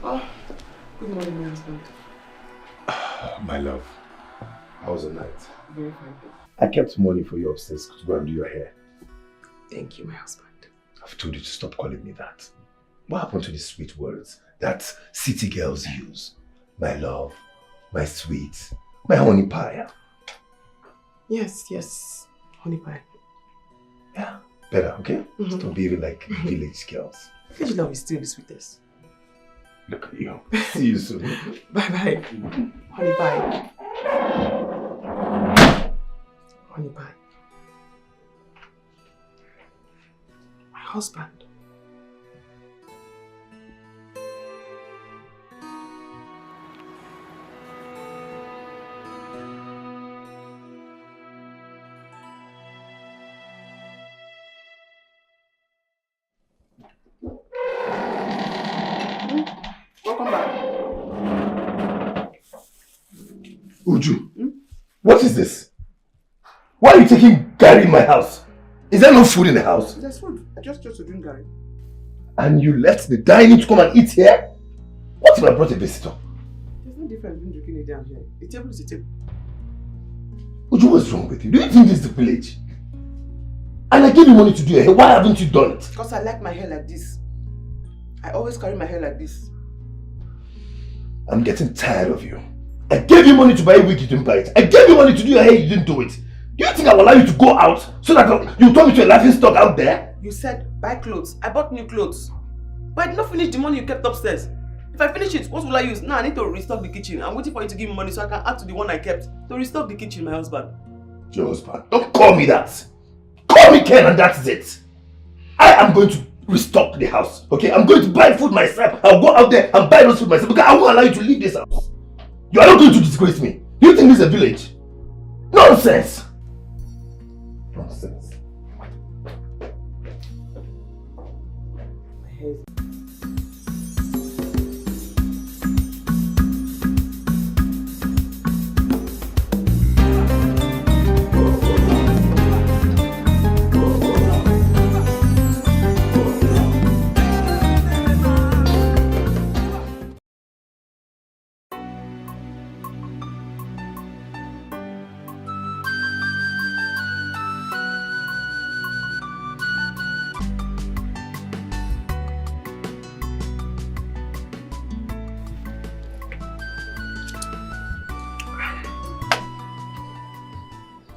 Oh, good morning, my husband. My love, how was the night? Very fine. I kept money for you upstairs to go and do your hair. Thank you, my husband. I've told you to stop calling me that. What happened to the sweet words that city girls use? My love, my sweet, my honey pie. Yes, honey pie. Yeah, better, okay? Stop behaving like village girls. Village love is still the sweetest. Look at you. See you soon. Bye-bye. Honey pie. Honey pie. My husband. Welcome back. Uju, what is this? Why are you taking Gary in my house? Is there no food in the house? There's food. I just chose to drink Gary. And you left the dining to come and eat here? What if I brought a visitor? There's no difference between drinking it down here. A table is a table. Uju, what's wrong with you? Do you think this is the village? And I gave you money to do your hair. Why haven't you done it? Because I like my hair like this. I always carry my hair like this. I'm getting tired of you. I gave you money to buy a wig, you didn't buy it. I gave you money to do your hair, you didn't do it. Do you think I will allow you to go out so that you turn me to a laughing stock out there? You said buy clothes. I bought new clothes. But I did not finish the money you kept upstairs. If I finish it, what will I use? Now I need to restock the kitchen. I'm waiting for you to give me money so I can add to the one I kept. To restock the kitchen, my husband. Your husband? Don't call me that. Call me Ken and that's it. I am going to restock the house, okay? I'm going to buy food myself. I'll go out there and buy those food myself because I won't allow you to leave this house. You are not going to disgrace me. Do you think this is a village? Nonsense! Nonsense. My hair is...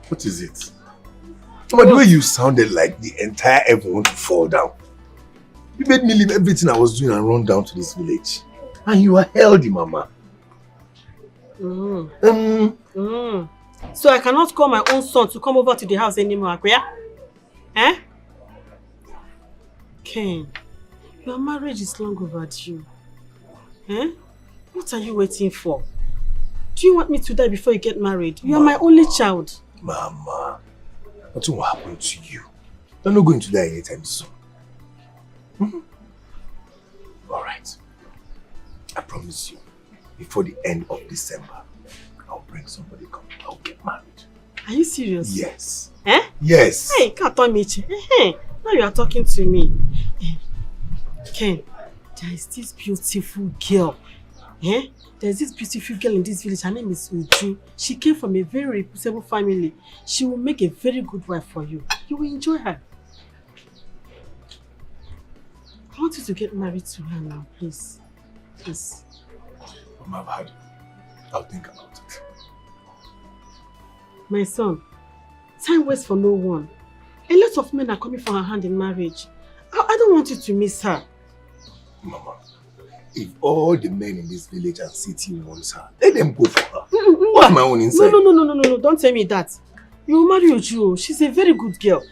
What is it? But the way you sounded like the entire heaven want to fall down. You made me leave everything I was doing and run down to this village. And you are healthy, Mama. So I cannot call my own son to come over to the house anymore, Akria? Eh? Ken, your marriage is long overdue. Eh? What are you waiting for? Do you want me to die before you get married? You are my only child. Mama, nothing will happen to you. You're not going to die anytime soon. Alright. I promise you, before the end of December, I'll bring somebody come. I'll get married. Are you serious? Yes. Eh? Yes. Hey, Katomichi. Hey, now you are talking to me. Ken, there is this beautiful girl. Eh? There's this beautiful girl in this village. Her name is Uju. She came from a very reputable family. She will make a very good wife for you. You will enjoy her. I want you to get married to her now, please. Please. Mama, I've had. I'll think about it. My son, time waits for no one. A lot of men are coming for her hand in marriage. I don't want you to miss her. Mama, if all the men in this village and city wants her, let them go for her. What's my own inside? No, don't tell me that. You will marry Uju. She's a very good girl.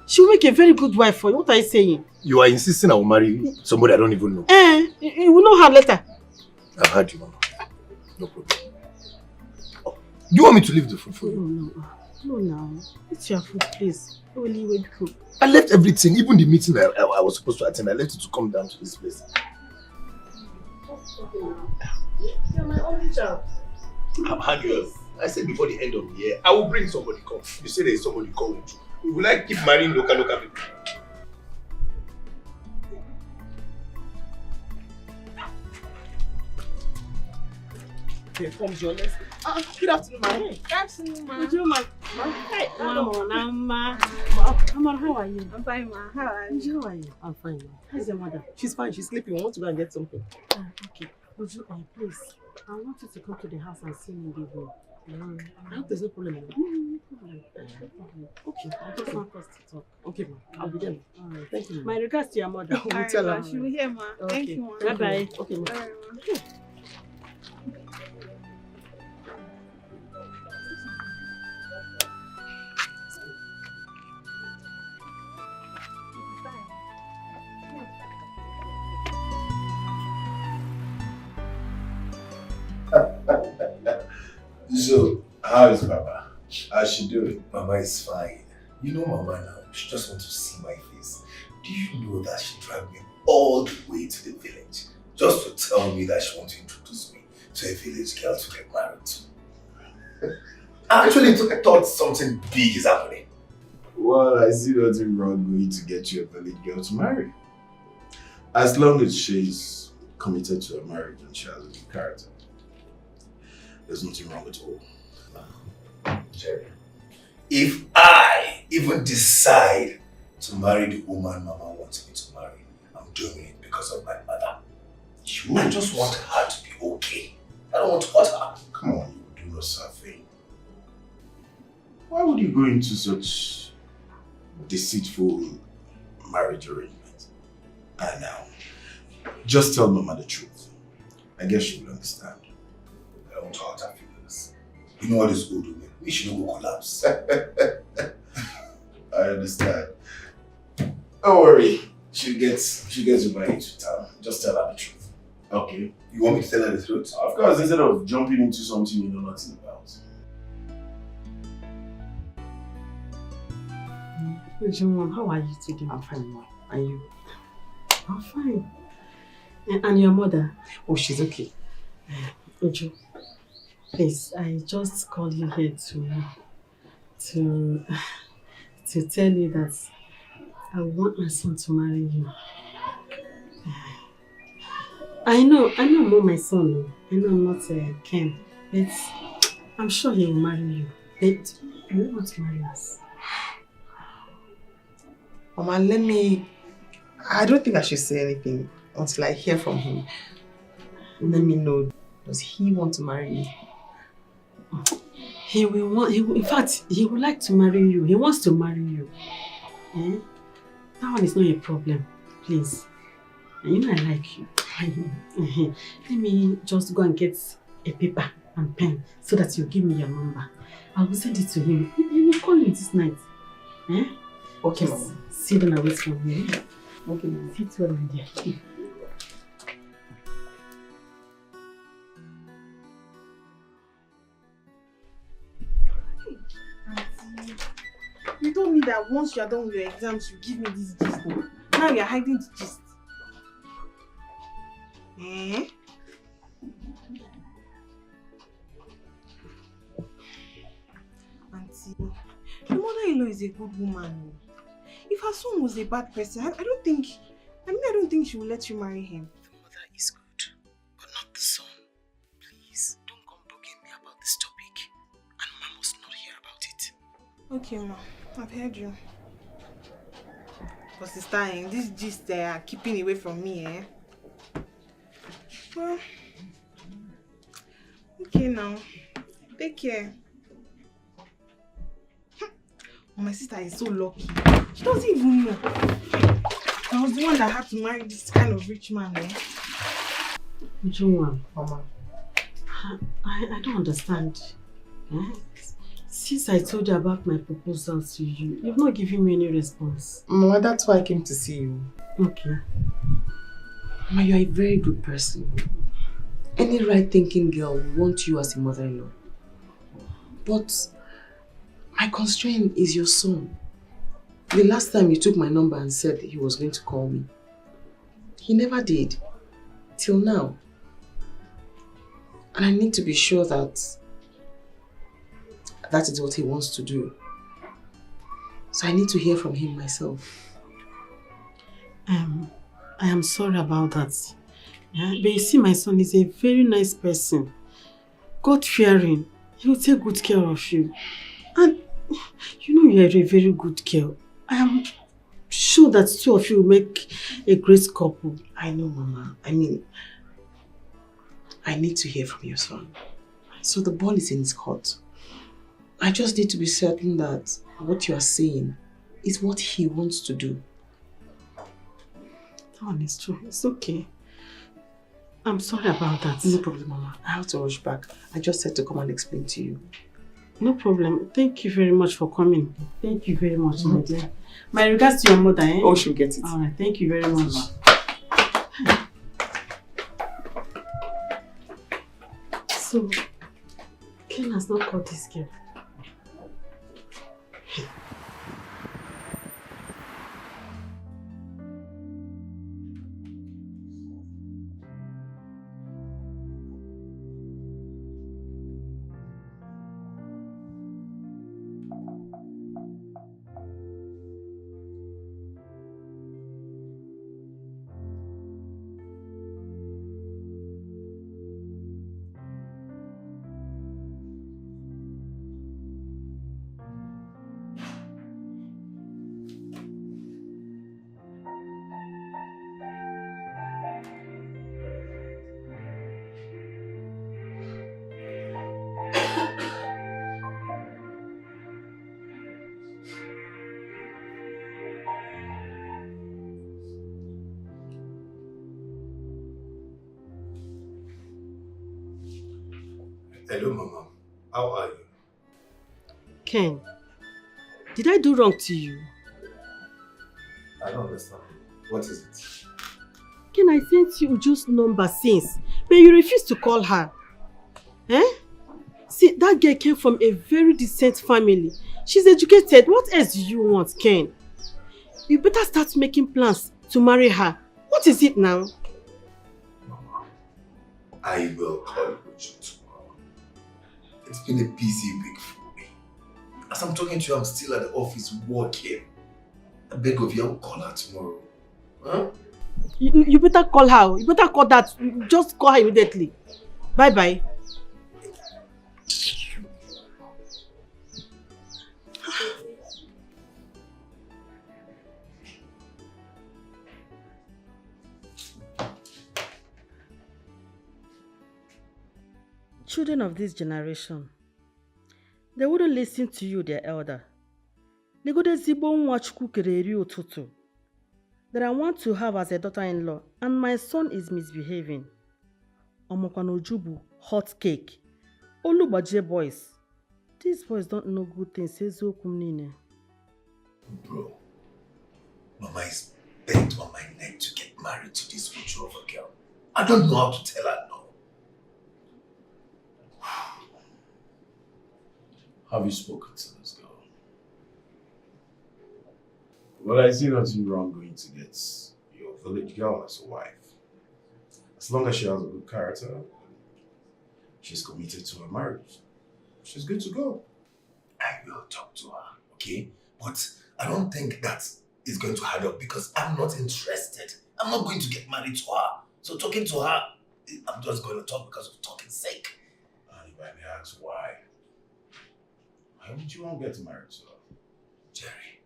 She will make a very good wife for you. What are you saying? You are insisting I will marry somebody I don't even know. You will know her later. I've heard you, Mama. No problem. Oh, do you want me to leave the food for you? No, now. Eat your food, please. I left everything, even the meeting I was supposed to attend. I left it to come down to this place. You're my only child. I've had you. I said before the end of the year, I will bring somebody come. You say there is somebody coming to. You will like keep marrying local people. Here comes your lesson. Good afternoon, ma. Good afternoon, ma. Would you, ma? Hey, Mama, how are you? I'm fine, ma. How are you? How are you? I'm fine, ma. How's your mother? She's fine. She's sleeping. We want to go and get something. Okay. Would you, please, I want you to come to the house and see me in the room. I hope there's no problem. No problem. Okay, I just want us to talk. Okay, ma. I'll be there. All right. Thank you, ma. My regards to your mother. We'll Alright, tell ma. her. She will hear, ma. Thank you, ma. Bye-bye. Okay, ma. Alright, ma. So, how is Mama? How's she doing? Mama is fine. You know Mama now. She just wants to see my face. Do you know that she dragged me all the way to the village just to tell me that she wants to introduce me to a village girl to get married to? I actually thought something big is happening. Well, I see nothing wrong going to get you a village girl to marry. As long as she's committed to a marriage and she has a good character. There's nothing wrong at all. Jerry, if I even decide to marry the woman Mama wants me to marry, I'm doing it because of my mother. I just want her to be okay. I don't want to hurt her. Come on, you do no such thing. Why would you go into such deceitful marriage arrangement? And now, just tell Mama the truth. I guess she will understand. I don't want to hurt her feelings. You know what this old woman? We should not go collapse. I understand. Don't worry. She gets you back into town. Just tell her the truth. Okay? You want me to tell her the truth? Of course, instead of jumping into something you know nothing about. John, how are you today? I'm fine, ma. And you? I'm fine. And your mother? Oh, she's okay. Uju, please, I just called you here to tell you that I want my son to marry you. I know I'm not my son, no. I know I'm not Ken, but I'm sure he will marry you. But you want to marry us? Mama, I don't think I should say anything until I hear from him. Let me know. Does he want to marry me? In fact, he would like to marry you. He wants to marry you. Eh? That one is not a problem. Please. And you know I like you. Let me just go and get a paper and pen so that you give me your number. I will send it to him. He will call you this night. Eh? Okay, Just Mama. sit down and wait for me. Okay, Mama. Sit well, my dear. Auntie, you told me that once you are done with your exams, you give me this gist. Now you are hiding the gist. Eh? Auntie, your mother-in-law is a good woman. If her son was a bad person, I don't think she will let you marry him. The mother is good, but not the son. Please, don't come bugging me about this topic. And Mama must not hear about it. Okay, ma. I've heard you. But sister, this gist they are keeping away from me, eh? Well, okay now. Take care. My sister is so lucky. She doesn't even know. I was the one that had to marry this kind of rich man, eh? John, Mama. I don't understand. Eh? Since I told you about my proposal to you, you've not given me any response. Mama, that's why I came to see you. Okay. Mama, you're a very good person. Any right-thinking girl will want you as a mother-in-law. But my constraint is your son. The last time you took my number and said he was going to call me, he never did. Till now. And I need to be sure that that is what he wants to do. So I need to hear from him myself. I am sorry about that. Yeah? But you see, my son is a very nice person. God-fearing. He will take good care of you. And you know you are a very good girl. I am sure that two of you will make a great couple. I know, Mama. I mean, I need to hear from your son. So the ball is in his court. I just need to be certain that what you are saying is what he wants to do. That one is true. It's okay. I'm sorry about that. No problem, Mama. I have to rush back. I just said to come and explain to you. No problem. Thank you very much for coming. Thank you very much, my dear. My regards to your mother, eh? Oh, she'll get it. Alright, thank you very much. So, Ken has not caught this girl. Hello, Mama. How are you? Ken, did I do wrong to you? I don't understand. What is it? Ken, I sent you Uju's number since, but you refused to call her. Eh? See, that girl came from a very decent family. She's educated. What else do you want, Ken? You better start making plans to marry her. What is it now? Mama, I will call Uju tomorrow. It's been a busy week for me. As I'm talking to you, I'm still at the office working. I beg of you, I'll call her tomorrow. Huh? You better call her. You better call that. Just call her immediately. Bye-bye. Children of this generation, they wouldn't listen to you, their elder. They go to Zibo Nwachukwu Kereri Otutu that I want to have as a daughter-in-law, and my son is misbehaving. Omokwanojubu, hot cake. Olubaje boys. These boys don't know good things. Bro, Mama is bent on my neck to get married to this future of a girl. I don't know how to tell her no. Have you spoken to this girl? Well, I see nothing wrong going to get your village girl as a wife. As long as she has a good character, she's committed to her marriage, she's good to go. I will talk to her, okay? But I don't think that is going to add up because I'm not interested. I'm not going to get married to her. So talking to her, I'm just going to talk because of talking's sake. And if I may ask why would you want to get married to her? Jerry,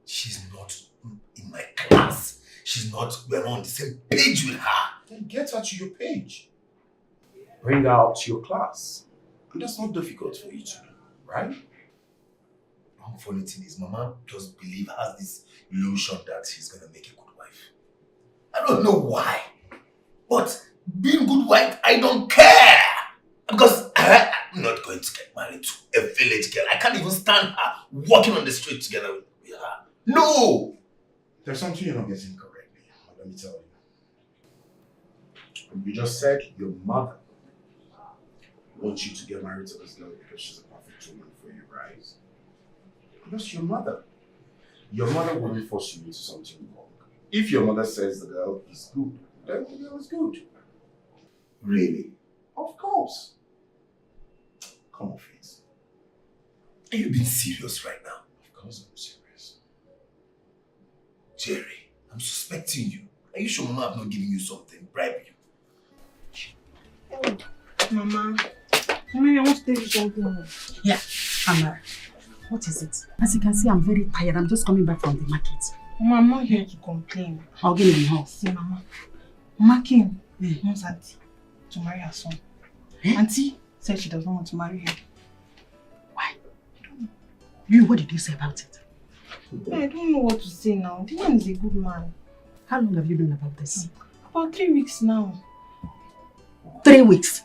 she's not in my class. We're on the same page with her. Then get her to your page. Bring her up to your class. And that's not difficult for you to do, right? One funny thing is, Mama just has this illusion that she's going to make a good wife. I don't know why. But being good wife, I don't care. Because I'm not going to get married to a village girl. I can't even stand her walking on the street together with her. No! There's something you're not getting correctly. Let me tell you. You just said your mother wants you to get married to this girl because she's a perfect woman for you, right? That's your mother. Your mother wouldn't force you into something wrong. If your mother says the girl is good, then the girl is good. Really? Of course. Come on, Faith. Are you being serious right now? Of course I'm serious. Jerry, I'm suspecting you. Are you sure Mama have not given you something, bribe you? Mama, Mommy, I want to tell you something. Yeah, Amara. What is it? As you can see, I'm very tired. I'm just coming back from the market. Mama, I'm not here to complain. I'll give you the house. See, Mama. Mama came wants Auntie to marry her son. Auntie said she does not want to marry him. Why? I don't know. You, what did you say about it? I don't know what to say now. The man is a good man. How long have you known about this? About 3 weeks now. 3 weeks?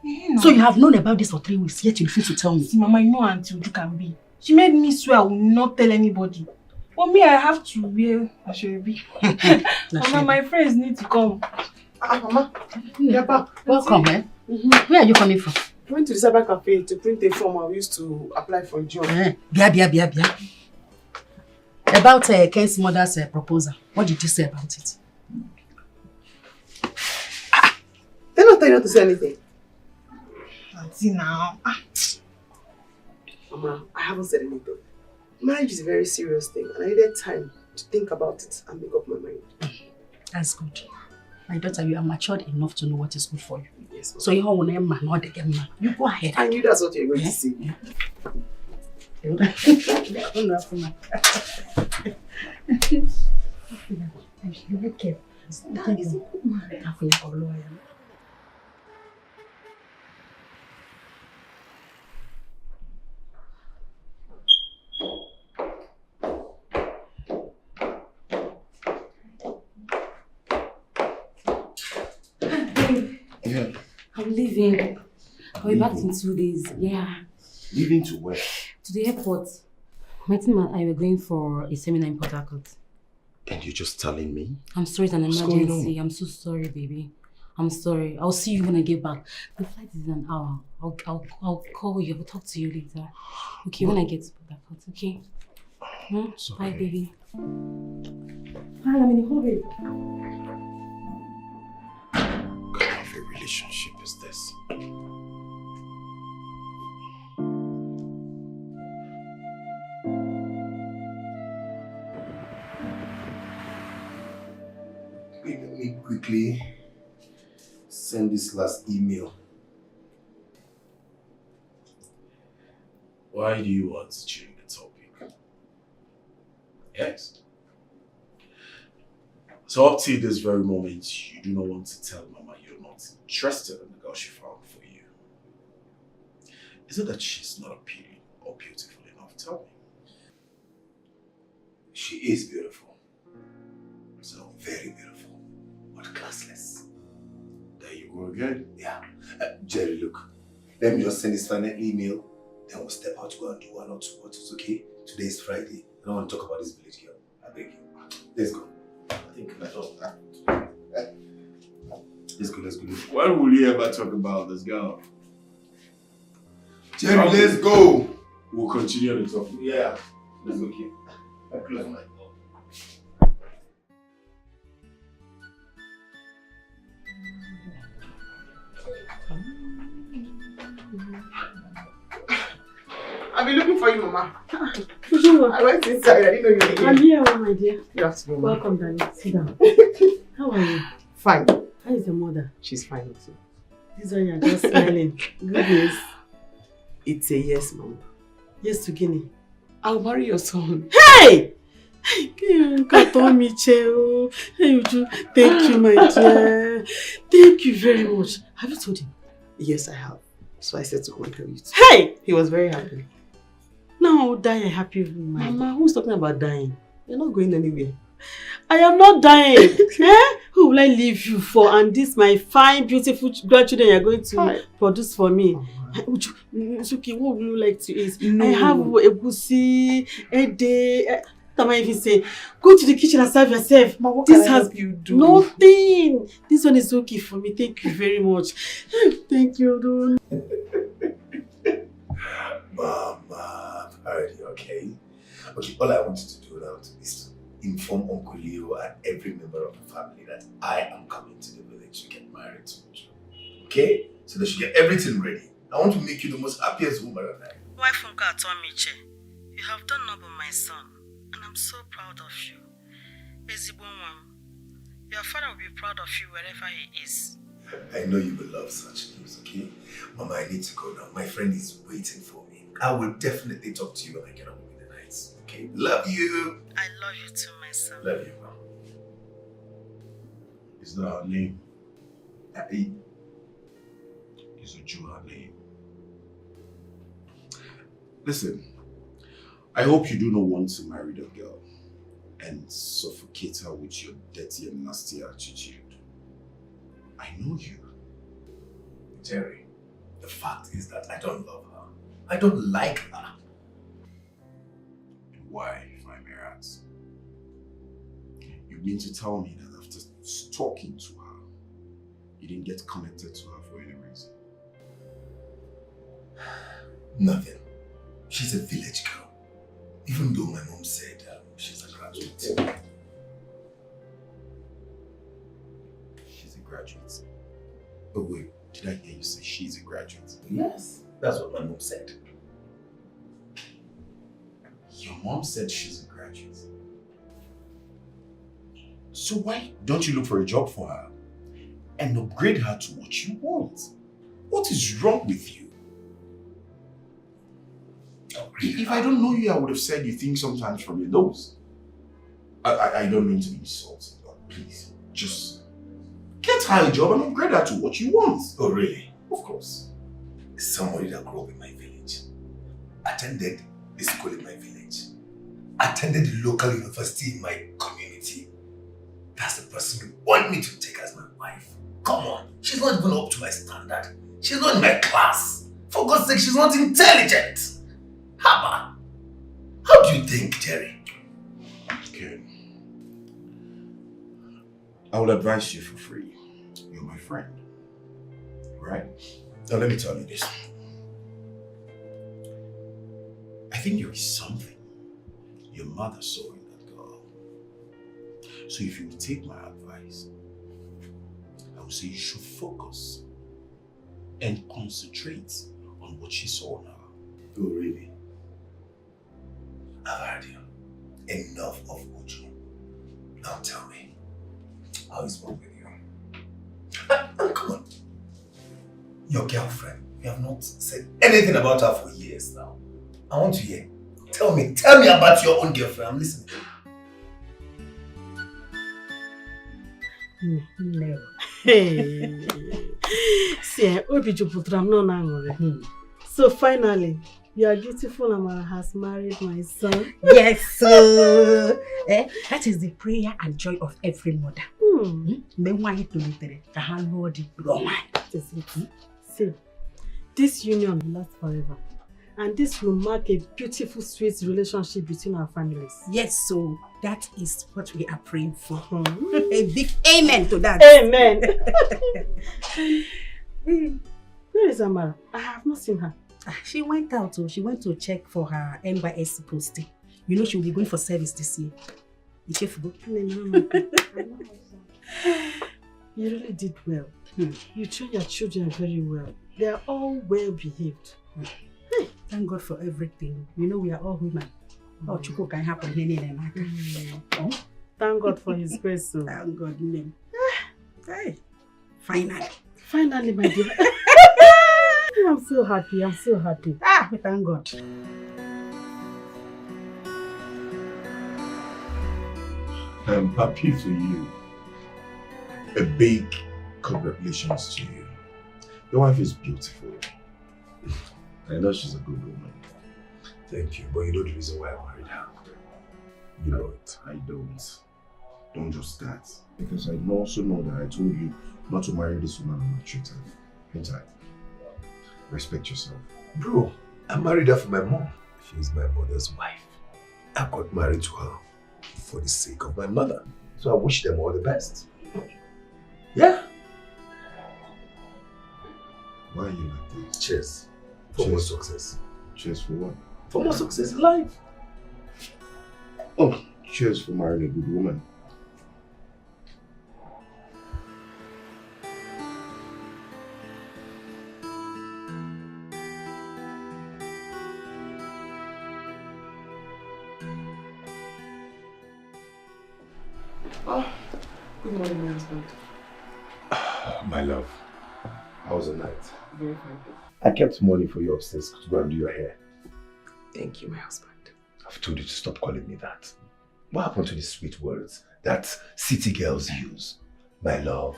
Yeah, no. So you have known about this for 3 weeks, yet you refuse to tell me? See, Mama, you know Auntie Uju can be. She made me swear I will not tell anybody. But me, I have to wear a sheribi. Mama, my friends need to come. Mama. Yeah, welcome, eh? Where are you coming from? I went to the cyber cafe to print a form I used to apply for a job. Bia. About Ken's mother's proposal. What did you say about it? They don't tell you not to say anything. Auntie now. Mama, I haven't said anything. Marriage is a very serious thing and I needed time to think about it and make up my mind. That's good. My daughter, you are matured enough to know what is good for you. Yes, Mama. So you want not the game man. You go ahead. I knew that's what you were going to say. Yeah. I'm leaving. I'll be back in 2 days. Yeah. Leaving to where? To the airport. My team and I were going for a seminar in Port Harcourt. And you're just telling me? I'm sorry, it's an What's going emergency. on? I'm so sorry, baby. I'm sorry. I'll see you when I get back. The flight is in an hour. I'll call you. I'll talk to you later. Okay, when I get to Port Harcourt. Okay? Okay. Bye, baby. Hi, I'm in a hurry. What kind of a relationship is this? Wait, let me quickly send this last email. Why do you want to change the topic? Yes. So up to this very moment, you do not want to tell Mama you're not interested in the girl she found for you. Is it that she's not appealing or beautiful enough? Tell me. She is beautiful. So very beautiful, but classless. There you go again. Yeah. Jerry, look. Let me just send this final email. Then we'll step out to go and do one or two bottles, okay? Today is Friday. I don't want to talk about this village girl. I beg you. Let's go. I think that's all. Let's go. When will you ever talk about this girl? Jerry, let's go. We'll continue the topic. Yeah. Let's go, okay? I close my door. I've been looking for you, Mama. Bonjour. I went inside. I didn't know you were here. I'm here, my dear. Good afternoon. Welcome, darling. Sit down. How are you? Fine. How is your mother? She's fine also. This one you're just smiling. Good news. It's a yes, Mom. Yes to Guinea. I'll marry your son. Hey! Thank you, my dear. Thank you very much. Have you told him? Yes, I have. So I said to go and tell you too. Hey! He was very happy. Now die a happy man. Mama, who's talking about dying? You're not going anywhere. I am not dying. Eh? Who will I leave you for? And this my fine, beautiful grandchildren you're going to produce for me. It's okay, what would you like to eat? No. I have egusi, ede. What am I even saying? Go to the kitchen and serve yourself. Ma, what This can I has help you do? nothing. This one is okay for me. Thank you very much. Thank you, Don. Mama, I've heard you, okay? Okay, all I want you to do now is to inform Uncle Leo and every member of the family that I am coming to the village to get married to you. Okay? So they should get everything ready. I want to make you the most happiest woman alive. Wife Uncle Atomiche, you have done noble, my son, and I'm so proud of you. Ezibonwam, your father will be proud of you wherever he is. I know you will love such news, okay? Mama, I need to go now. My friend is waiting for me. I will definitely talk to you when I get home in the night. Okay? Love you. I love you too, my son. Love you, Mom. Is that her name? Is Uju her name? Listen, I hope you do not want to marry the girl and suffocate her with your dirty and nasty attitude. I know you. Jerry, the fact is that I don't love her. I don't like her. Why, if I may ask? You mean to tell me that after talking to her, you didn't get connected to her for any reason? Nothing. She's a village girl. Even though my mom said she's a graduate. She's a graduate. Oh wait, did I hear you say she's a graduate? Yes, that's what my mom said. Your mom said she's a graduate. So why don't you look for a job for her and upgrade her to what you want? What is wrong with you? If I don't know you, I would have said you think sometimes from your nose. I don't mean to be insulting, but please, just get her a job and upgrade her to what you want. Oh, really? Of course. Somebody that grew up in my village, attended the school in my village, attended the local university in my community. That's the person you want me to take as my wife. Come on, she's not even up to my standard. She's not in my class. For God's sake, she's not intelligent. Haba, how do you think, Jerry? Okay. I will advise you for free. You're my friend. Right? Now let me tell you this. I think there is something your mother saw in that girl. So if you will take my advice, I would say you should focus and concentrate on what she saw in her. Oh, really? I've heard you. Enough of Uju. Now tell me, how is work with you? Come on. Your girlfriend, you have not said anything about her for years now. I want to hear. Tell me about your own girlfriend. I'm listening. No. Hey. See, Obiju no nangore. So finally, your beautiful Amara has married my son. Yes, sir. That is the prayer and joy of every mother. See, this union will last forever. And this will mark a beautiful, sweet relationship between our families. Yes, so that is what we are praying for. A big amen to that. Amen. Where is Amara? I have not seen her. She went out. She went to check for her NYSC posting. You know she will be going for service this year. You careful. You really did well. You train your children very well. They are all well behaved. Thank God for everything. You know we are all women. Oh, Chuko can happen here. Thank God for His grace. So. Thank God, name. Hey, finally, my dear. I'm so happy. I'm so happy. We thank God. I'm happy for you. A big congratulations to you. Your wife is beautiful. I know she's a good woman. Thank you, but you know the reason why I married her. You know it. I don't. Don't just that. Because I also know that I told you not to marry this woman on a treat her. Ain't I? Respect yourself. Bro, I married her for my mom. She's my mother's wife. I got married to her for the sake of my mother. So I wish them all the best. Yeah. Why are you like this? Cheers. For more success. Cheers for what? For more success in life. Oh, cheers for marrying a good woman. Oh, good morning, my husband. My love, how was the night? Very fine. I kept money for you upstairs to go and do your hair. Thank you, my husband. I've told you to stop calling me that. What happened to the sweet words that city girls use? My love,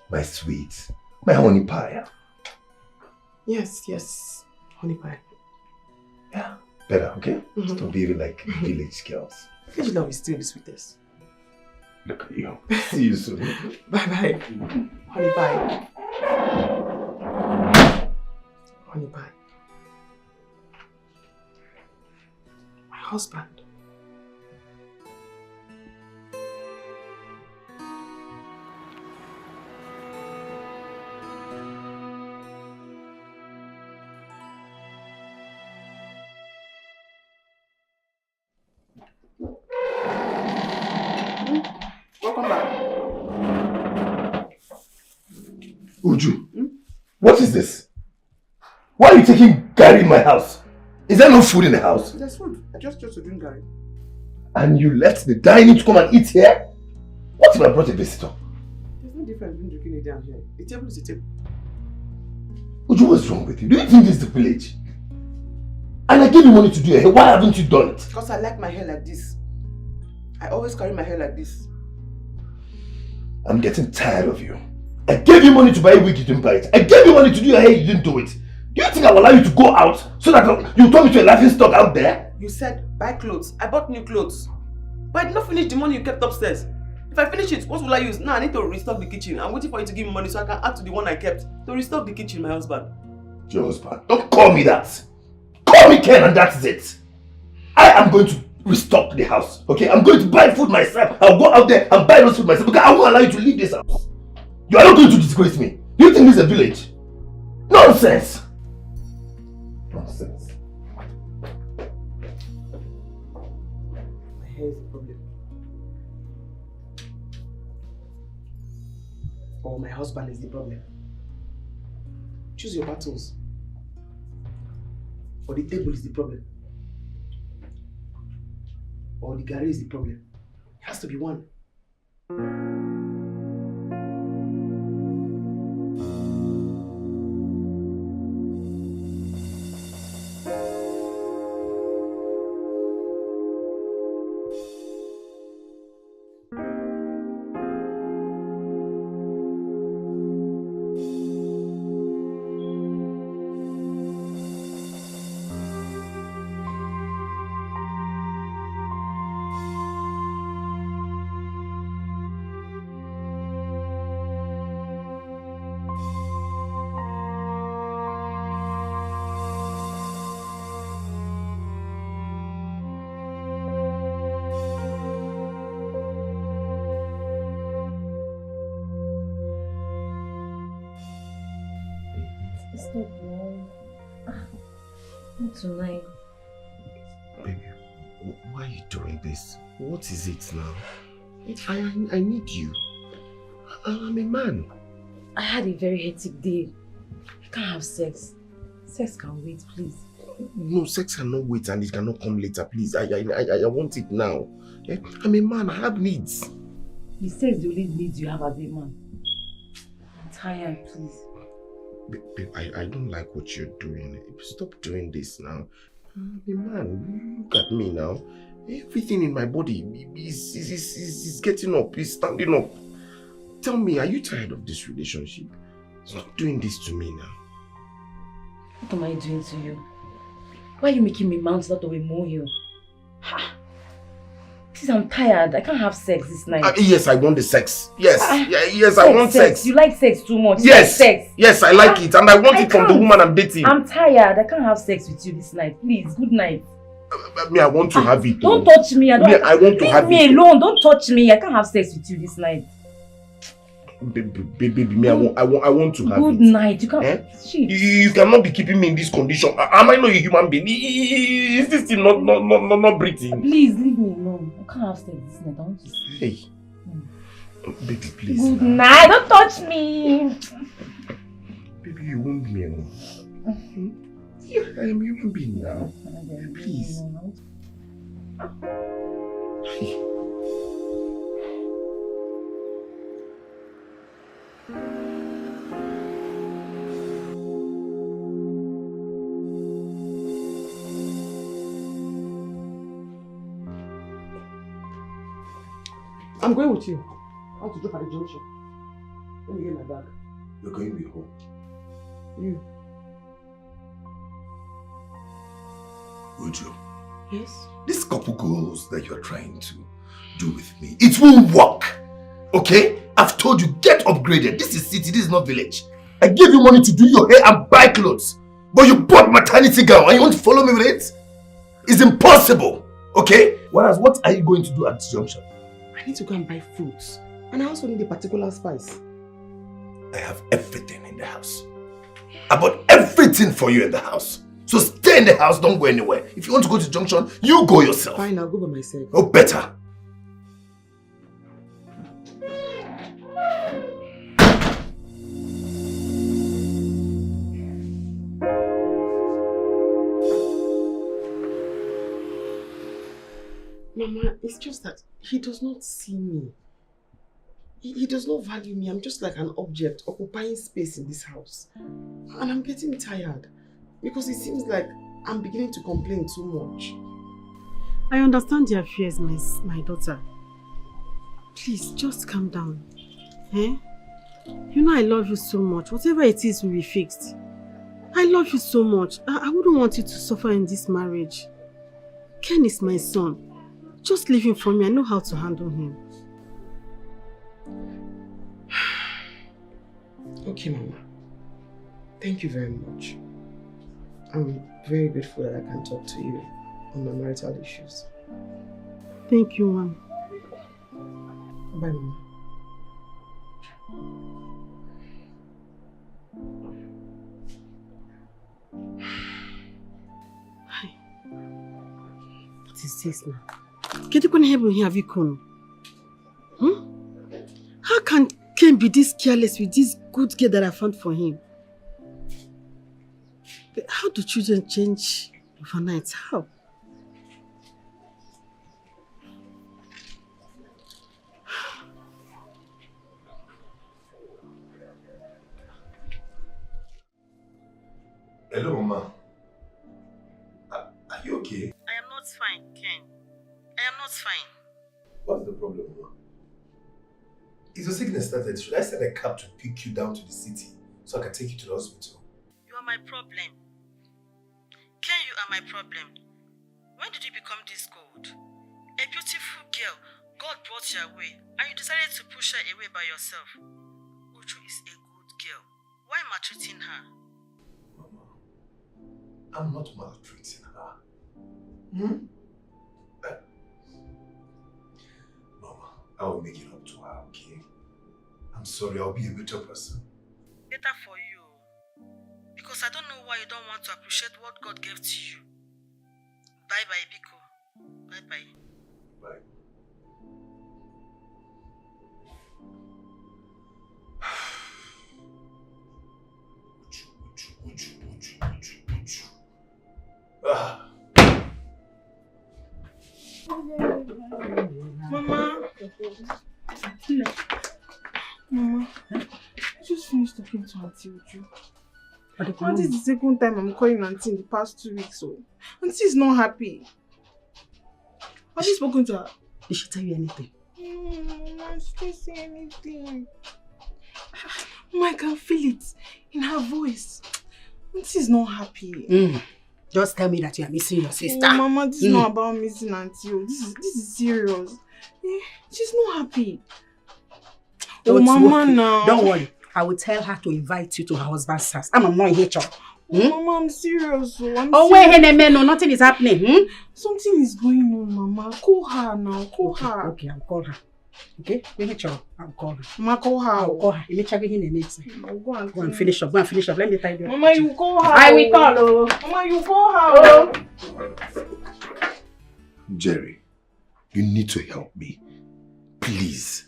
my sweet, my honey pie. Yes, honey pie. Yeah, better, okay? Stop behaving like village girls. Village love is still the sweetest. Look at you. See you soon. Bye-bye. Honey pie. Honey pie. My husband. Welcome back. Uju, what is this? Why are you taking Gary in my house? Is there no food in the house? There's food. I just chose to drink Gary. And you left the dining to come and eat here? What if I brought a visitor? There's no difference between drinking it down here. The table is the table. Uju, what's wrong with you? Do you think this is the village? And I gave you money to do your hair. Why haven't you done it? Because I like my hair like this. I always carry my hair like this. I'm getting tired of you. I gave you money to buy a wig, you didn't buy it. I gave you money to do your hair, you didn't do it. Do you think I will allow you to go out so that you turn me to a laughing stock out there? You said buy clothes. I bought new clothes. But I did not finish the money you kept upstairs. If I finish it, what will I use? Now I need to restock the kitchen. I'm waiting for you to give me money so I can add to the one I kept. To restock the kitchen, my husband. Your husband? Don't call me that. Call me Ken and that's it. I am going to restock the house, okay? I'm going to buy food myself. I'll go out there and buy those food myself because I won't allow you to leave this house. You are not going to disgrace me. Do you think this is a village? Nonsense! Nonsense. My hair is the problem. Or my husband is the problem. Choose your battles. Or the table is the problem. Or the Gary is the problem. It has to be one. Stop now. Not tonight. Baby, why are you doing this? What is it now? I need you. I'm a man. I had a very hectic day. I can't have sex. Sex can wait, please. No, sex cannot wait and it cannot come later, please. I want it now. I'm a man, I have needs. The sex the only needs you have as a man. I'm tired, please. Babe, I don't like what you're doing. Stop doing this now. I'm a man, look at me now. Everything in my body is getting up, is standing up. Tell me, are you tired of this relationship? Stop doing this to me now. What am I doing to you? Why are you making me mount out of a molehill? Ha! Please, I'm tired. I can't have sex this night. Yes, I want the sex. Yes, yes, sex, I want sex. You like sex too much. Yes, you like sex. Yes, I like it, and I want it from the woman I'm dating. I'm tired. I can't have sex with you this night. Please, good night. I want to have it. Don't touch me. I want to have it. Leave me alone. Don't touch me. I can't have sex with you this night. Baby, I want to have it. Good night. You can't. You cannot be keeping me in this condition. Am I not a human being? Is this thing not breathing? Please leave me alone. I can't have sex this night. I want to sleep. Hey, baby, please. Good night. Don't touch me. Baby, you won't be alone. Yeah, I am a human being now. Please. Hey. I'm going with you. I want to drop at the junction. Let me get my bag. You're going to be home. You. Uju, Yes? this couple goals that you're trying to do with me, it won't work. Okay? I've told you, get upgraded. This is city, this is not village. I gave you money to do your hair and buy clothes. But you bought maternity gown and you want to follow me with it? It's impossible. Okay? Whereas, what are you going to do at this junction? I need to go and buy fruits. And I also need a particular spice. I have everything in the house. I bought everything for you in the house. So stay in the house, don't go anywhere. If you want to go to the junction, you go yourself. Fine, I'll go by myself. Oh, better. Mama, it's just that he does not see me. He does not value me. I'm just like an object occupying space in this house. And I'm getting tired because it seems like I'm beginning to complain too much. I understand your fears, my daughter. Please, just calm down. Eh? You know I love you so much. Whatever it is will be fixed. I love you so much. I wouldn't want you to suffer in this marriage. Ken is my son. Just leave him for me. I know how to handle him. Okay, Mama. Thank you very much. I'm very grateful that I can talk to you on my marital issues. Thank you, Mom. Bye, Mama. Hi. What is this now? Get you gonna help me have you come? How can Ken be this careless with this good girl that I found for him? But how do children change overnight? How? Hello, Mama. Are you okay? I am not fine, Ken. I am not fine. What's the problem, Mama? Is your sickness started? Should I send a cab to pick you down to the city so I can take you to the hospital? You are my problem. Ken, you are my problem. When did you become this cold? A beautiful girl God brought your way and you decided to push her away by yourself. Uju is a good girl. Why maltreating her? Mama, I'm not maltreating her. Mama, I will make it up to her, okay? I'm sorry, I'll be a better person. Better for you. Because I don't know why you don't want to appreciate what God gave to you. Bye-bye, Biko. Bye-bye. Bye. Ah. Mama. Mama, I just finished talking to Auntie Uju. And this is the second time I'm calling Auntie in the past 2 weeks. So Auntie is not happy. Have you spoken to her? Did she tell you anything? Mama, she didn't say anything. Mama, I can feel it in her voice. Auntie is not happy. Just tell me that you are missing your sister. Oh, Mama, this is not about missing Auntie. This is serious. She's not happy. Mama, now. Don't worry. I will tell her to invite you to her husband's house. I'm not in HR. Mama, I'm serious. Wait, no, nothing is happening. Something is going on, Mama. Call her now. Call her. Okay, I'll call her. Okay? I'll call her. Mama, call her. I'll call her. Go and finish up. Let me tell you. Mama, you call her. I will call her. Mama, you call her. Jerry, you need to help me. Please.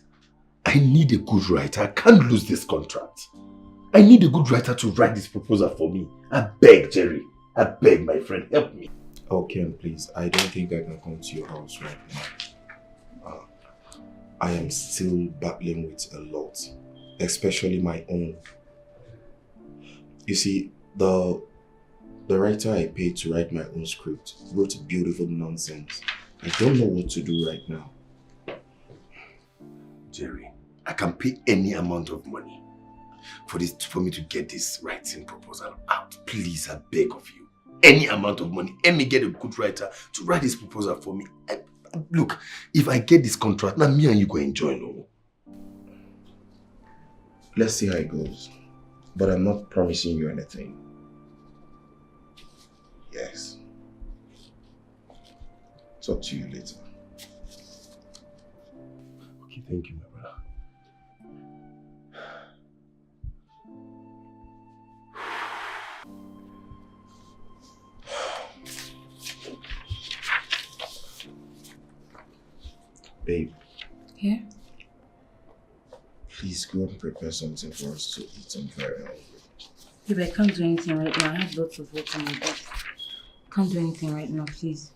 I need a good writer. I can't lose this contract. I need a good writer to write this proposal for me. I beg, Jerry. I beg, my friend. Help me. Oh, Ken, please. I don't think I can come to your house right now. I am still battling with a lot. Especially my own. You see, the writer I paid to write my own script wrote beautiful nonsense. I don't know what to do right now. Jerry, I can pay any amount of money for me to get this writing proposal out. Please, I beg of you. Any amount of money. Let me get a good writer to write this proposal for me. Look, if I get this contract, now me and you go enjoy, no? Let's see how it goes. But I'm not promising you anything. Yes. Talk to you later. Okay, thank you, my brother. Babe. Yeah? Please go and prepare something for us to eat. I'm very hungry. Babe, I can't do anything right now. I have lots of work on my desk. Can't do anything right now, please.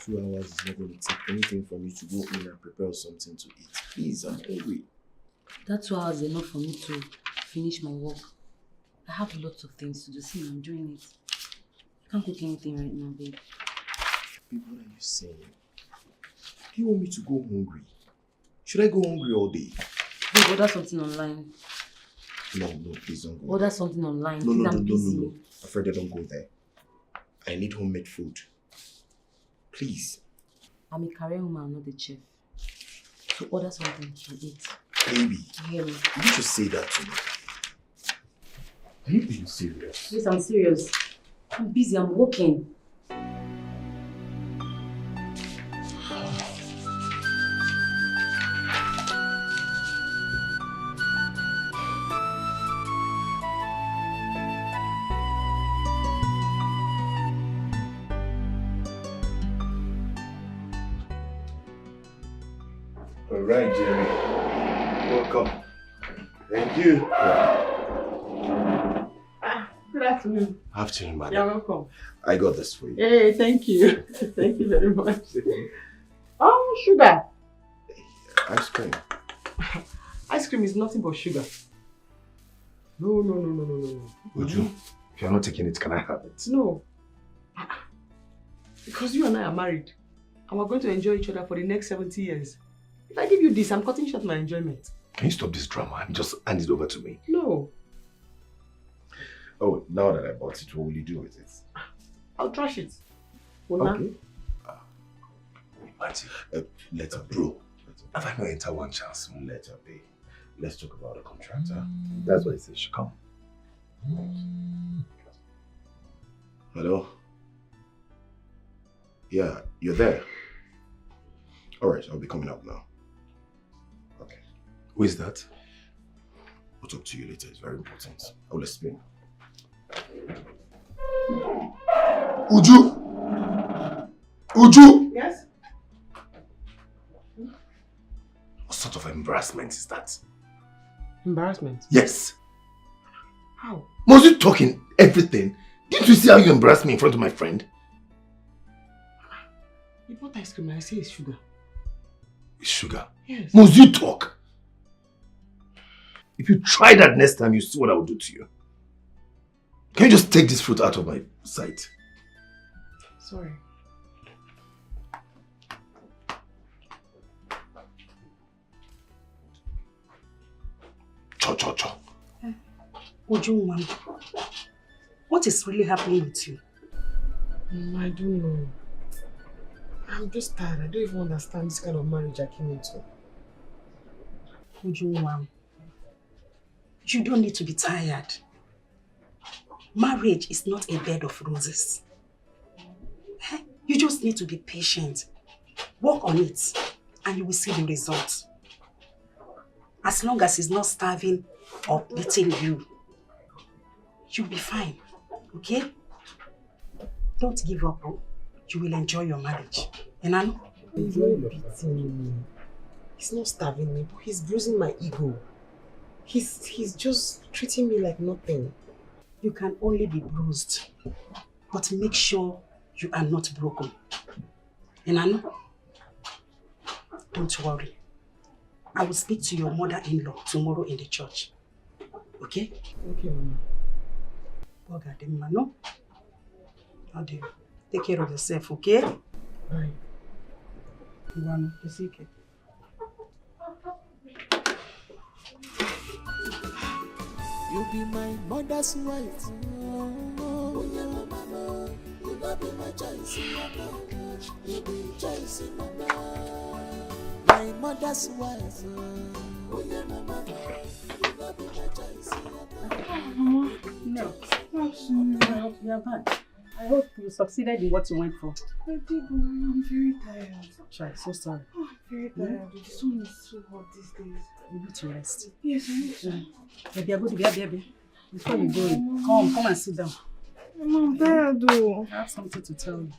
2 hours is not going to take anything for me to go in and prepare something to eat. Please, I'm hungry. That 2 hours is enough for me to finish my work. I have lots of things to do. See, I'm doing it. I can't cook anything right now, babe. Babe, what are you saying? Do you want me to go hungry? Should I go hungry all day? Babe, order something online. No, please don't go. Order something online. No, I'm busy. no. Afraid I don't go there. I need homemade food. Please. I'm a career woman, I'm not a chef. So order something to eat. Baby, You hear me? did you just say that to me? Are you being serious? Yes, I'm serious. I'm busy, I'm working. All right, Jerry. Welcome. Thank you. Good afternoon. Afternoon, madam. You're welcome. I got this for you. Hey, thank you. Thank you very much. Oh, sugar. Ice cream. Ice cream is nothing but sugar. No. Would you? If you're not taking it, can I have it? No. Because you and I are married. And we're going to enjoy each other for the next 70 years. If I give you this, I'm cutting short my enjoyment. Can you stop this drama and just hand it over to me? No. Oh, now that I bought it, what will you do with it? I'll trash it. Una? Okay. Imagine. Let her pay. Bro, have I not entered one chance? Let her pay. Let's talk about the contractor. That's why I said she come. Hello? Yeah, you're there. Alright, I'll be coming up now. Okay. Who is that? I'll talk to you later. It's very important. I will explain. Uju! Yes? What sort of embarrassment is that? Embarrassment? Yes. How? Must you talk in everything? Didn't you see how you embarrassed me in front of my friend? You bought ice cream and I say it's sugar. It's sugar? Yes. Must you talk? If you try that next time, you see what I will do to you. Can you just take this fruit out of my sight? Sorry. Cho. Ujunwan, what is really happening with you? I don't know. I'm just tired. I don't even understand this kind of marriage I came into. Ujunwan, you don't need to be tired. Marriage is not a bed of roses. You just need to be patient. Work on it and you will see the results. As long as he's not starving or beating you, you'll be fine, okay? Don't give up. You will enjoy your marriage. And He's not beating me. He's not starving me, but he's bruising my ego. He's just treating me like nothing. you can only be bruised, but make sure you are not broken. And don't worry. I will speak to your mother-in-law tomorrow in the church. Okay? Okay, Mama. No? Take care of yourself, okay? Bye. Ivano, okay. You be my mother's wife. Oh yeah, mama, you not be my choice, mama. You be choice, mama. My mother's wife. Oh yeah, mama, you not be my choice, mama. No. You are bad. I hope you succeeded in what you went for. I did, I'm very tired. Sure, so sorry. Oh, I'm very tired. The sun is so hot these days. You need to rest. Yes, I need to. Baby, I go to bed, baby. Before you go, come and sit down. Mama, I'm tired though. I have something to tell you.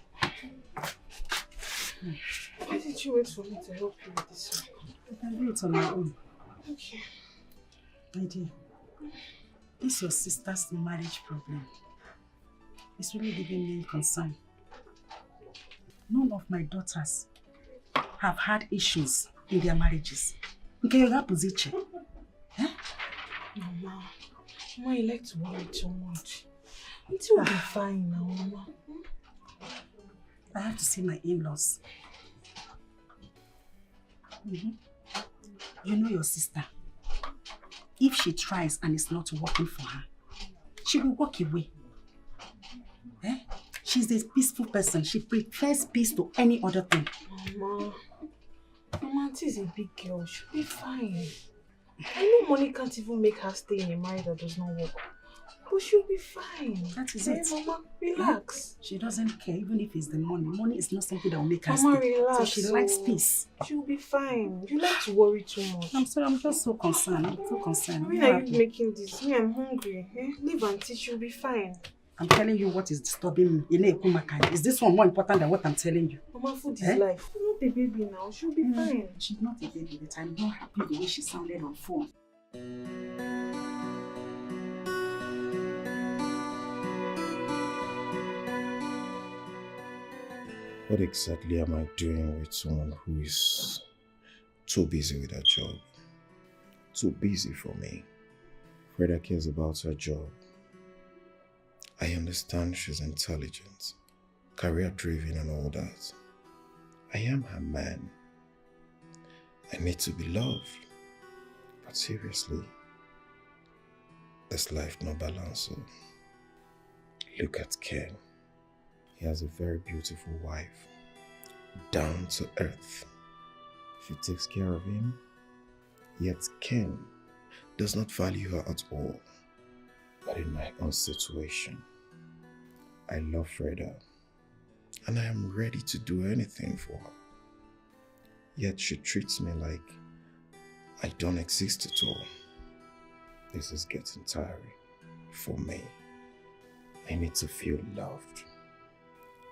Why did you wait for me to help you with this one? I can do it on my own. Okay. My dear, this is your sister's marriage problem. It's really giving me concern. None of my daughters have had issues in their marriages. Okay, you have position. Eh? Mama, you like to worry too much. It will be fine now, Mama. I have to see my in-laws. You know your sister. If she tries and it's not working for her, she will walk away. Eh? She's a peaceful person. She prefers peace to any other thing. Mama, Auntie is a big girl. She'll be fine. I know money can't even make her stay in a marriage that does not work. But she'll be fine. That is hey, it. Mama, relax. She doesn't care even if it's the money. Money is not something that will make her Mama, stay. relax. So she likes peace. She'll be fine. You like to worry too much. I'm sorry, I'm just so concerned. I'm so concerned. Why are you making this? Me, I'm hungry. Eh? Leave Auntie, she'll be fine. I'm telling you what is disturbing me. Is this one more important than what I'm telling you? Mama, food is life. She's not a baby now. She'll be fine. She's not a baby, but I'm not happy the way she sounded on phone. What exactly am I doing with someone who is too busy with her job? Too busy for me. Freda cares about her job. I understand she's intelligent, career-driven and all that. I am her man. I need to be loved. But seriously, this life no balance. So look at Ken. He has a very beautiful wife, down to earth. She takes care of him, yet Ken does not value her at all. But in my own situation, I love Freda, and I am ready to do anything for her. Yet she treats me like I don't exist at all. This is getting tiring for me. I need to feel loved.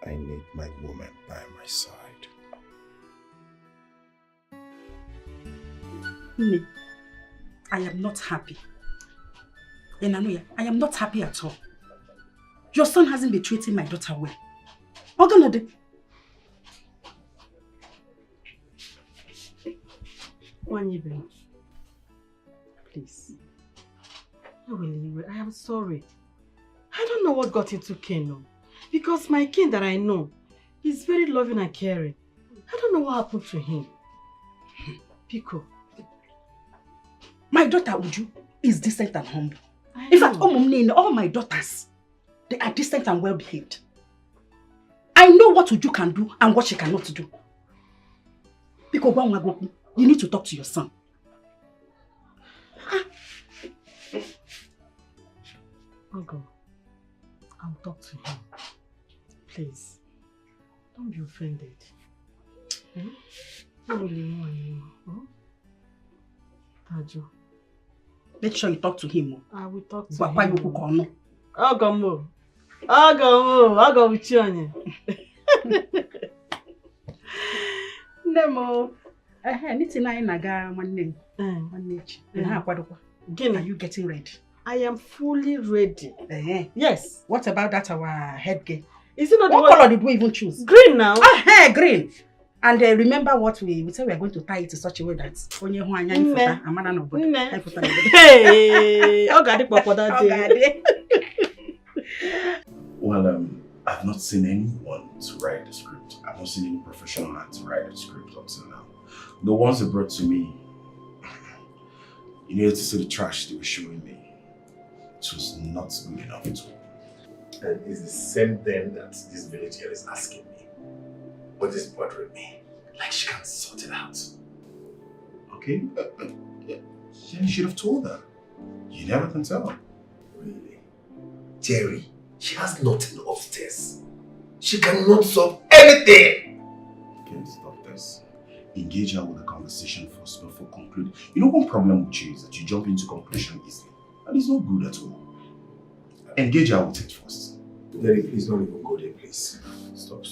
I need my woman by my side. Me, I am not happy. Enanuya, I am not happy at all. Your son hasn't been treating my daughter well. Oganode. Wanyibe, please. I am sorry. I don't know what got into Ken, because my Ken that I know is very loving and caring. I don't know what happened to him. Pico. My daughter Uju is decent and humble. In fact, all my daughters, they are decent and well behaved. I know what Uju can do and what she cannot do. Pico, you need to talk to your son. Ogo, I'll talk to him. Please, don't be offended. I really want you. Tajo. Make sure you talk to him. I will talk to him. Ogo. Ogo with you. Nemo. Anything I naga one Are you getting ready? I am fully ready. Yes. What about that our headgear? Is it not what color did we even choose? Green now. Green. And remember what we said we are going to tie it in such a way that Well, I've not seen anyone to write the script. I've not seen any professional hand to write the script up till now. The ones they brought to me, you needed to see the trash they were showing me. It was not good enough at all. And it's the same thing that this village girl is asking me. But it's bothering me. Like she can't sort it out. Okay? Yeah, you should have told her. You never can tell. Really? Jerry, she has nothing upstairs. She cannot solve anything. Can you stop this? Engage her with a conversation first before concluding. You know, one problem with you is that you jump into conclusion easily. And it's not good at all. Engage her with it first. Jerry, please don't even go there, please. Stop.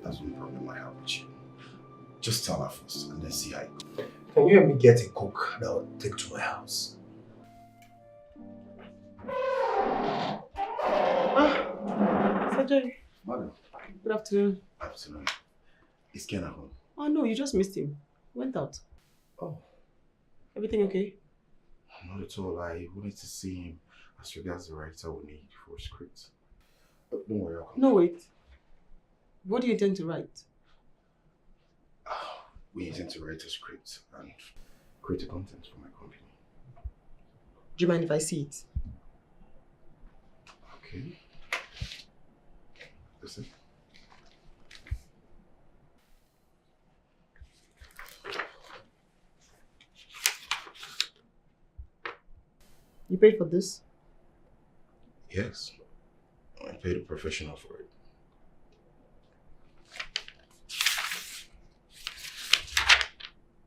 That's one problem I have with you. Just tell her first and then see how it goes. Can you help me get a cook that will take to my house? Sajay, Madam. good afternoon. Afternoon. Is Ken at home? Oh no, you just missed him. He went out. Oh. Everything okay? Not at all. I wanted to see him as regards the writer we need for a script. But don't worry, I'll come. No, wait. What do you intend to write? We intend to write a script and create a content for my company. Do you mind if I see it? Okay. Listen. You paid for this? Yes. I paid a professional for it.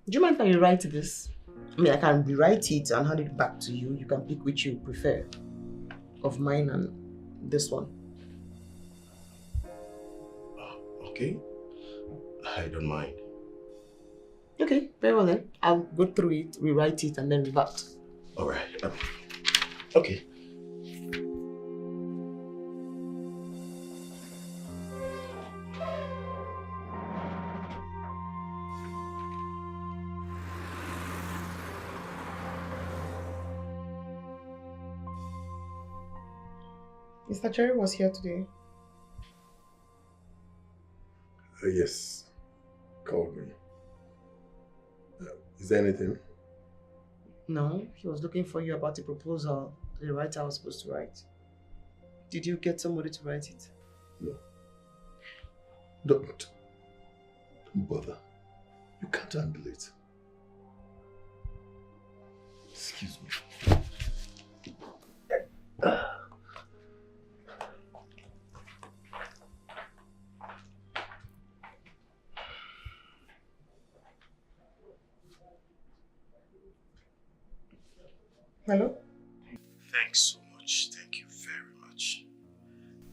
Do you mind if I rewrite this? I mean, I can rewrite it and hand it back to you. You can pick which you prefer of mine and this one. Okay. I don't mind. Okay, very well then. I'll go through it, rewrite it, and then revert. All right. Okay. Mr. Jerry was here today. Yes. Called me. Is there anything? No, he was looking for you about a proposal the writer was supposed to write. Did you get somebody to write it? No. Don't bother. You can't handle it. Excuse me. Hello? Thanks so much. Thank you very much.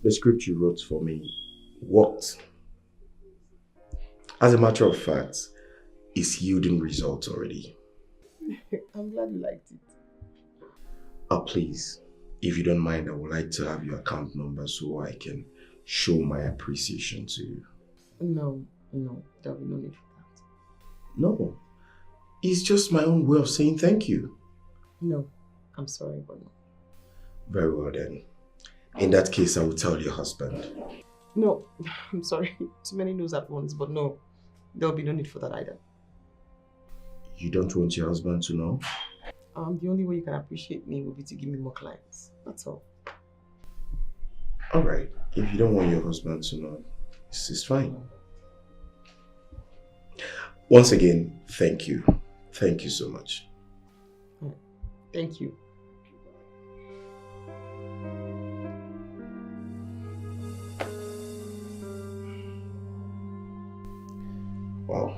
The script you wrote for me worked. As a matter of fact, it's yielding results already. I'm glad you liked it. Please, if you don't mind, I would like to have your account number so I can show my appreciation to you. No, there'll be no need for that. No, it's just my own way of saying thank you. No, I'm sorry, but no. Very well then. In that case, I will tell your husband. No, I'm sorry. Too many no's at once, but no, there'll be no need for that either. You don't want your husband to know? The only way you can appreciate me would be to give me more clients. That's all. Alright, if you don't want your husband to know, it's fine. Once again, thank you. Thank you so much. Thank you. Wow.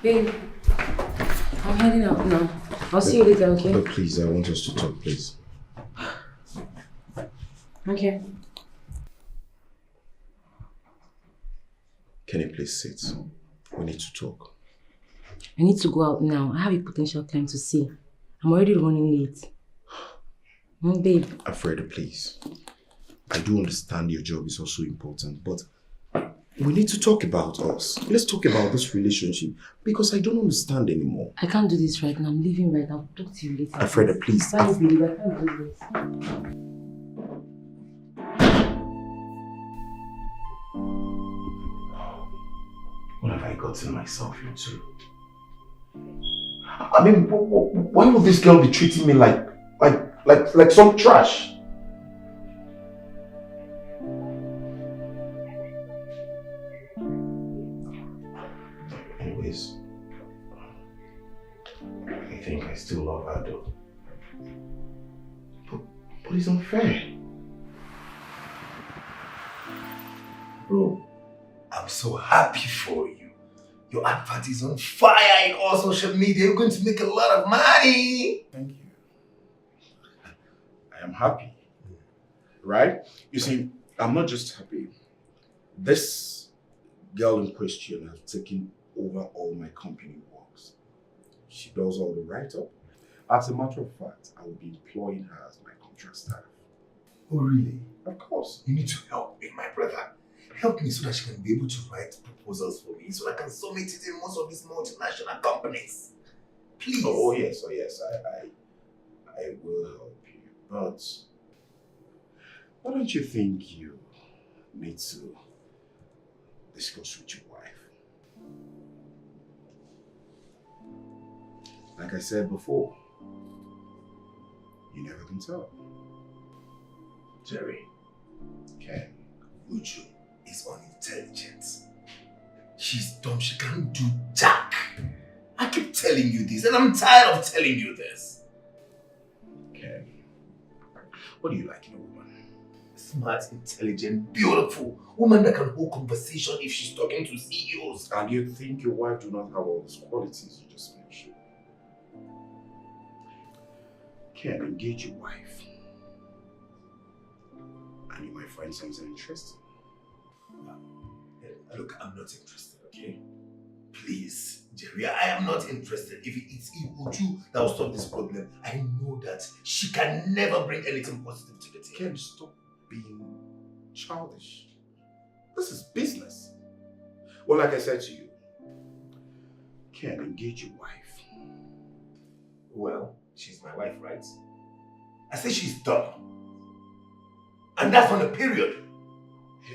Babe, I'm heading out now. I'll see you later, okay? But please, I want us to talk, please. Okay. Can you please sit? We need to talk. I need to go out now. I have a potential client to see. I'm already running late. Babe. Alfreda, please. I do understand your job is also important, but we need to talk about us. Let's talk about this relationship because I don't understand anymore. I can't do this right now. I'm leaving right now. I'll talk to you later. Alfreda, please. Bye, babe. I can't do this. What have I gotten myself into? I mean, why would this girl be treating me like some trash? Anyways, I think I still love her though. But it's unfair. Bro, I'm so happy for you. Your advert is on fire in all social media. You're going to make a lot of money. Thank you. I am happy. Right? You see, I'm not just happy. This girl in question has taken over all my company works. She does all the write-up. As a matter of fact, I will be employing her as my contract staff. Oh, really? Of course. You need to help me, my brother. Help me so that she can be able to write proposals for me, so I can submit it in most of these multinational companies. Please. Oh yes, I will help you. But why don't you think you need to discuss with your wife? Like I said before, you never can tell. Jerry, Okay. Uju is unintelligent. She's dumb. She can't do jack. I keep telling you this, and I'm tired of telling you this. Okay. What do you like in a woman? Smart, intelligent, beautiful. Woman that can hold conversation if she's talking to CEOs. And you think your wife do not have all those qualities you just mentioned? Ken, engage your wife. And you might find something interesting. Look, I'm not interested, okay? Please, Jerry, I am not interested. If it's Uju that will solve this problem, I know that she can never bring anything positive to the team. Ken, stop being childish. This is business. Well, like I said to you, Ken, engage your wife. Well, she's my wife, right? I say she's dumb. And that's on a period.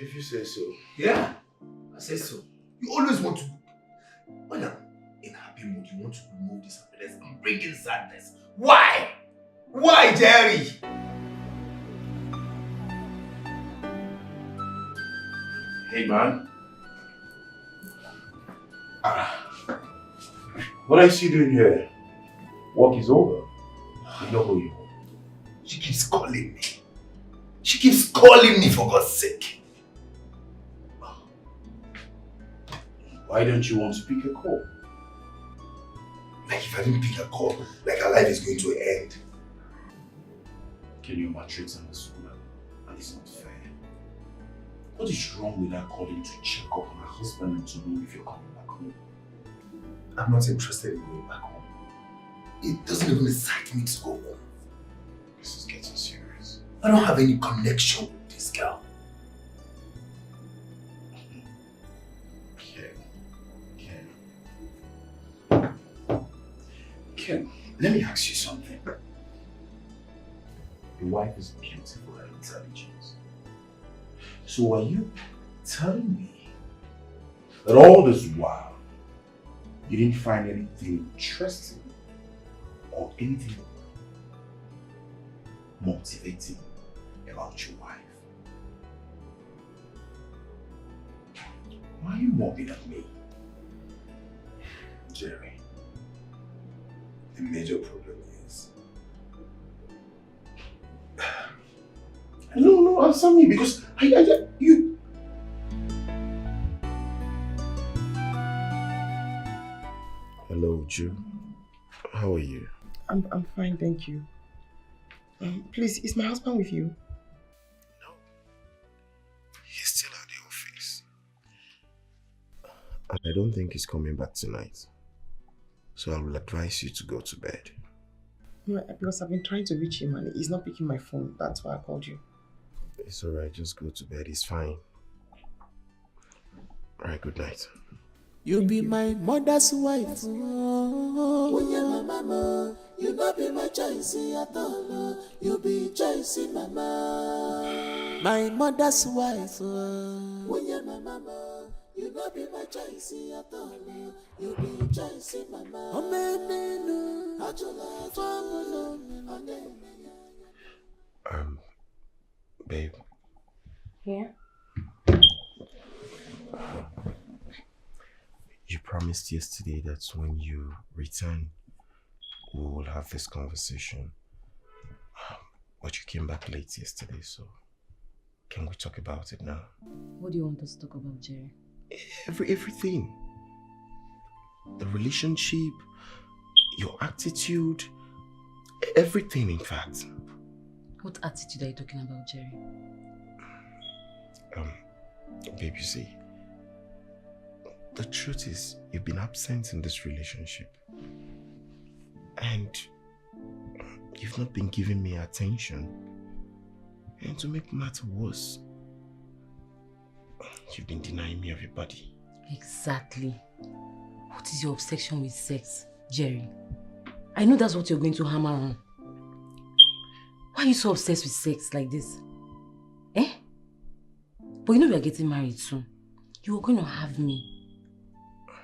If you say so. Yeah, I say so. You always want to, when I'm in happy mood, you want to remove this happiness and bring in sadness. Why? Why, Jerry? Hey, man. What are you doing here? Work is over. You know who you are. She keeps calling me. She keeps calling me, for God's sake. Why don't you want to pick a call? Like if I didn't pick a call, like her life is going to end. Can you maltreat this woman? And it's not fair. What is wrong with her calling to check up on her husband and to know if you're coming back home? I'm not interested in going back home. It doesn't even excite me to go home. This is getting serious. I don't have any connection with this girl. Ken, let me ask you something. Your wife is beautiful and intelligent. So are you telling me that all this while you didn't find anything interesting or anything motivating about your wife? Why are you mocking at me? Jerry, the major problem is... No, answer me because you... Hello, Ju. How are you? I'm fine, thank you. Please, is my husband with you? No. He's still at the office. And I don't think he's coming back tonight. So I will advise you to go to bed. No, because I've been trying to reach him and he's not picking my phone. That's why I called you. It's alright, just go to bed. It's fine. Alright, good night. You be my mother's wife. Oh, yeah, mama. You not be my choice at all. You be choice, mama. My mother's wife. Oh, yeah, mama. You not be my choice at all. You be choice, mama. Oh, man, Babe. Yeah? You promised yesterday that when you return, we will have this conversation. But you came back late yesterday, so can we talk about it now? What do you want us to talk about, Jerry? Everything. The relationship, your attitude, everything in fact. What attitude are you talking about, Jerry? Babe, you see, the truth is you've been absent in this relationship. And you've not been giving me attention. And to make matters worse, you've been denying me of your body. Exactly. What is your obsession with sex, Jerry? I know that's what you're going to hammer on. Why are you so obsessed with sex like this? Eh? But you know we are getting married soon. You are going to have me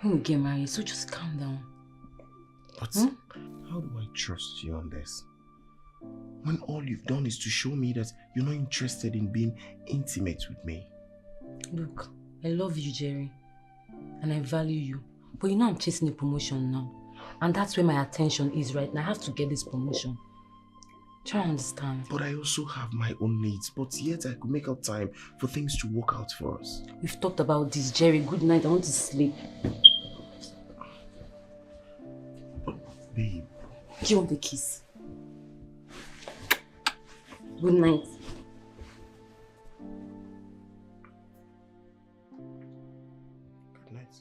when we get married, so just calm down. But how do I trust you on this? When all you've done is to show me that you're not interested in being intimate with me. Look, I love you, Jerry. And I value you. But you know I'm chasing a promotion now. And that's where my attention is right now. I have to get this promotion. Try to understand. But I also have my own needs. But yet I could make out time for things to work out for us. We've talked about this, Jerry. Good night. I want to sleep. But babe. Do you want a kiss? Good night. Good night.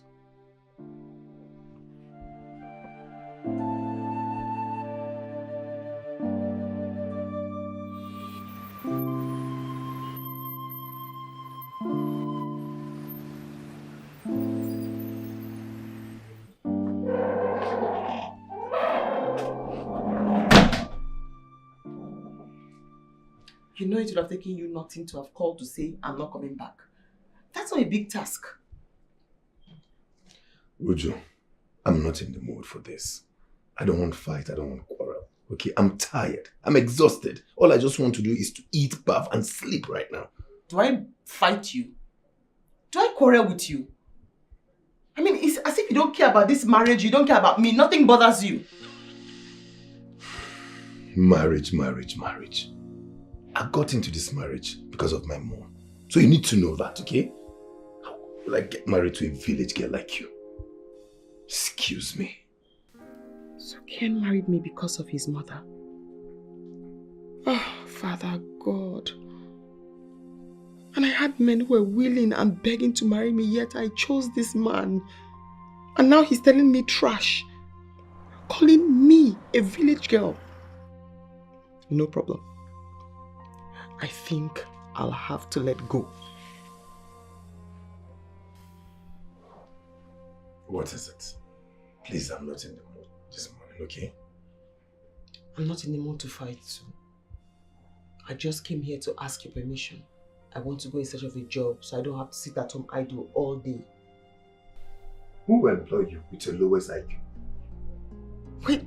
You know it would have taken you nothing to have called to say, I'm not coming back. That's not a big task. Uju, I'm not in the mood for this. I don't want fight, I don't want quarrel. Okay, I'm tired. I'm exhausted. All I just want to do is to eat, bath, and sleep right now. Do I fight you? Do I quarrel with you? I mean, it's as if you don't care about this marriage, you don't care about me, nothing bothers you. Marriage. I got into this marriage because of my mom. So you need to know that, okay? How will I get married to a village girl like you? Excuse me. So Ken married me because of his mother. Oh, Father God. And I had men who were willing and begging to marry me, yet I chose this man. And now he's telling me trash. Calling me a village girl. No problem. I think I'll have to let go. What is it? Please, I'm not in the mood this morning, okay? I'm not in the mood to fight too. I just came here to ask your permission. I want to go in search of a job so I don't have to sit at home idle all day. Who will employ you with your lowest IQ? Wait.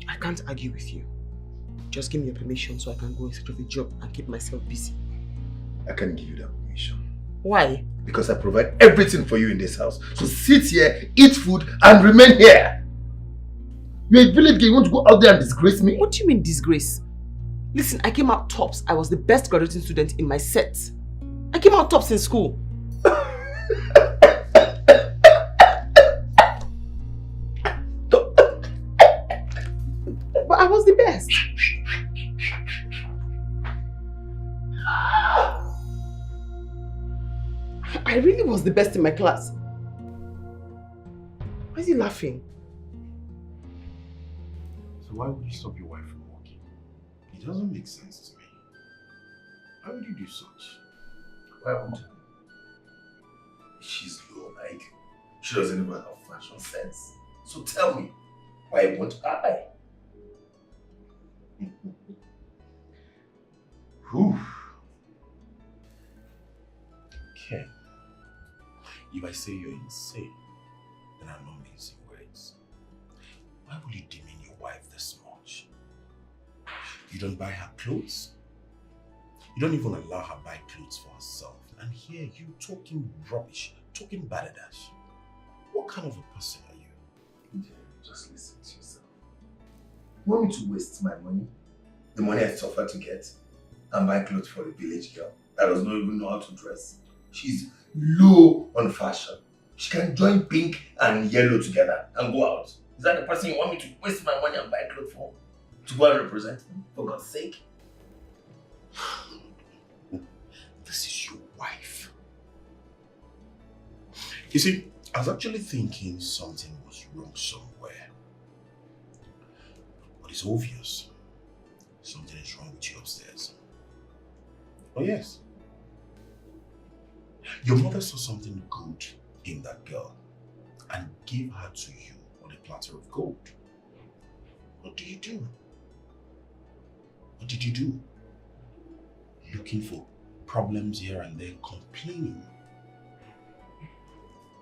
I can't argue with you. Just give me your permission so I can go in search of a job and keep myself busy. I can't give you that permission. Why? Because I provide everything for you in this house. So sit here, eat food, and remain here. You're a village girl, you want to go out there and disgrace me? What do you mean disgrace? Listen, I came out tops. I was the best graduating student in my set. I came out tops in school. But I was the best. I really was the best in my class. Why is he laughing? So why would you stop your wife from working? It doesn't make sense to me. Why would you do such? Why won't you? She's low, like, she doesn't even have fashion sense. So tell me, why won't I? Whew. Okay. If I say you're insane, then I'm not mincing words. Why would you demean your wife this much? You don't buy her clothes. You don't even allow her buy clothes for herself. And here you talking rubbish, talking balderdash. What kind of a person are you? Just listen to yourself. You want me to waste my money? The money I suffer to get and buy clothes for a village girl that does not even know how to dress. She's low on fashion. She can join pink and yellow together and go out. Is that the person you want me to waste my money and buy clothes for? To go and represent him? For God's sake? This is your wife. You see, I was actually thinking something was wrong somewhere. But it's obvious. Something is wrong with you upstairs. Oh yes. Your mother saw something good in that girl and gave her to you on a platter of gold. What do you do? What did you do? Looking for problems here and there, complaining.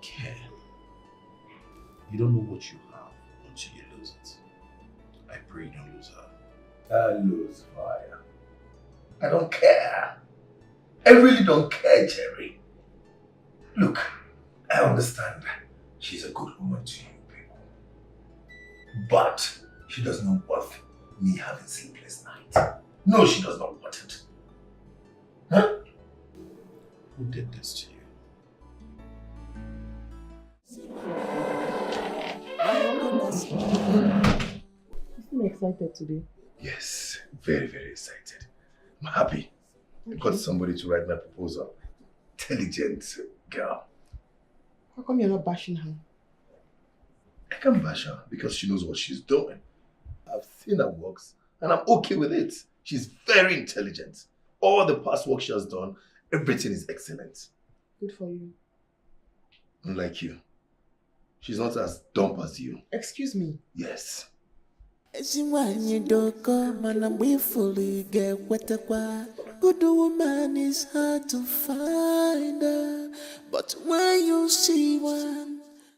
Care. You don't know what you have until you lose it. I pray you don't lose her. I lose fire. I don't care. I really don't care, Jerry. Look, I understand she's a good woman to you people. But she does not worth me having sleepless nights. No, she does not want it. Huh? Who did this to you? I'm excited today. Yes, very, very excited. I'm happy. I got somebody to write my proposal. Intelligent girl. How come you're not bashing her? I can bash her because she knows what she's doing. I've seen her works and I'm okay with it. She's very intelligent. All the past work she has done, everything is excellent. Good for you. Unlike you. She's not as dumb as you. Excuse me. Yes. Ezinwanyi doko mana fully get wetakwa. Good woman is hard to find, but when you see one,